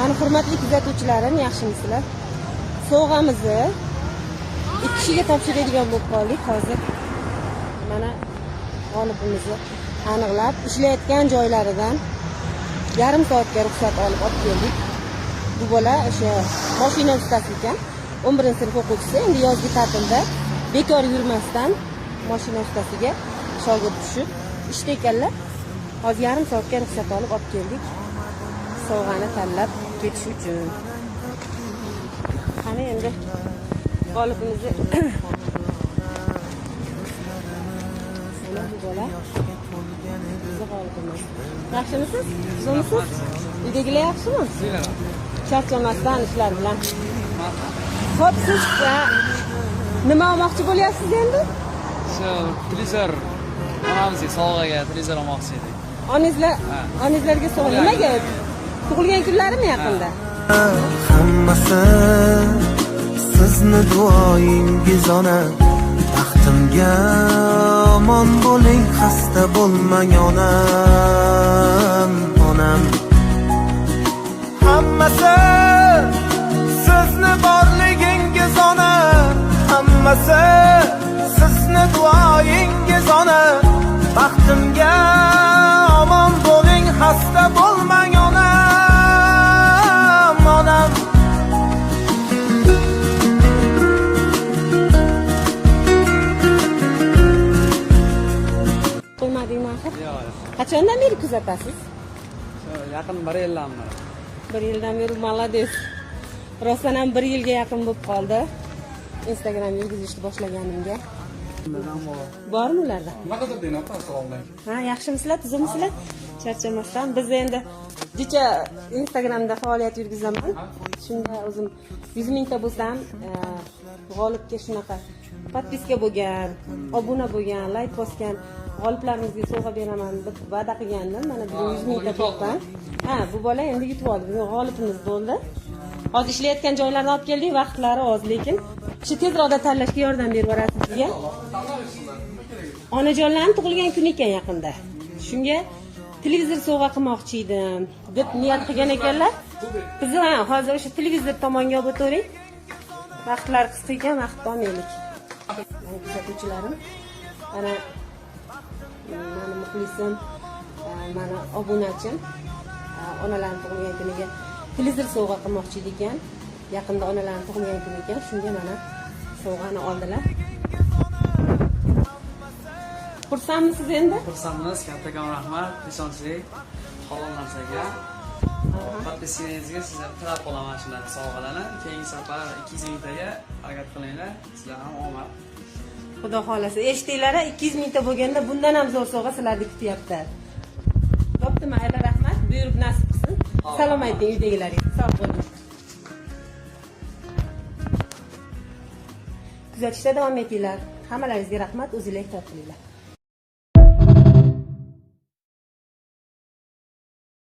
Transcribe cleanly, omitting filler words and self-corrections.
Mana hurmatli kuzatuvchilarim, yaxshimisizlar? Sovg'amizni 2 kishiga topshiradigan bo'lib qoldik hozir. Mana g'olibimizni aniqlab, ishlayotgan joylaridan yarim soatga ruxsat olib keldik. Bu bola o'sha mashina ustasi ekan. 11-sinf o'quvchisi. Endi yozgi ta'tilda bekor yurmasdan mashina ustasiga shogird tushib ishda ekanlar. Hozir yarim soatga ruxsat olib keldik. Sovg'ani tanlab ketish uchun. Qani endi g'olibimizni bu bola g'olibimiz. Yaxshimisiz? Zo'misiz? Uydagilar yaxshimi? Charchamasdan ishlar bilan. Xo'p, siz nima olmoqchi bo'lyapsiz endi? Shu televizor onamizga sovg'aga televizor olmoqchi edik. Onangizlarga sovg'a nimaga? Tug'ilgan kunlarimi yaqinda? Hammasi sizni duoyingiz ona. Baxtimga omon bo'ling, xasta bo'lmang onam, onam. Hammasi sizni borligingiz ona. Hammasi sizni duoyingiz ona. Baxtimga omon bo'ling, xasta bo'lmang onam, onam. Qo'ymadingmi axir? Yo'q. Qachondan beri kuzatasiz? Yaqin 1 yildan beri. 1 yildan beri, молодец. Rostdan ham 1 yilga yaqin bo'lib qoldi. Instagram yurgizishni boshlaganimga. Bormi ularda? Nima qilib deyapti? Assalomu alaykum. Ha, yaxshimisizlar, tuzukmisizlar? Charchamasdan. Biz endi kecha Instagramda faoliyat yurgizaman. Shunda o'zim 100 mingta bo'lsam, g'olibga shunaqa podpiska bo'lgan, obuna bo'lgan, like bosgan g'oliblarimizga sovg'a beraman deb va'da qilgandim. Mana bu 100 mingta bo'lgan. Ha, bu bola endi yutib oldi. Bizning g'olibimiz bo'ldi. Hozir ishlayotgan joylardan olib keldik, vaqtlari oz, lekin shu tezroqda tanlashga yordam berib yuborasiz sizga. Onajonlarning tug'ilgan kuni ekan yaqinda. Shunga televizor sovg'a qilmoqchi edim deb niyat qilgan ekanlar. Biz hozir o'sha televizor tomonga olib o'taylik. Vaqtlar qisqa ekan, vaqt olmaylik. Kuzatuvchilarim, mana muxlisim, mana obunachim, onalarning tug'ilgan kuniga televizor sovg'a qilmoqchi ekan. Yaqinda onalarning tug'ilgan kuni ekan. Shunga mana sovg'ani oldilar. Xursandmisiz endi? Xursandmiz, kattakon rahmat, ishonchlik, halol narsaga. Podpisingizga sizlarga tilab qolaman shunaqa sovg'alarni. Keyingi safar 200 mingtaga harakat qilinglar. Sizlar ham omad. Xudo xolasa, eshitdinglar, 200 mingta bo'lganda bundan ham zo'r sovg'a sizlarni kutyapti. Bo'pti, mayli, rahmat. Buyurib nasib qilsin. Salom ayting uydagilarga. Sog' bo'ling. Kuzatishda davom etinglar. Hammalaringizga rahmat, o'zingizga ehtiyot qilinglar.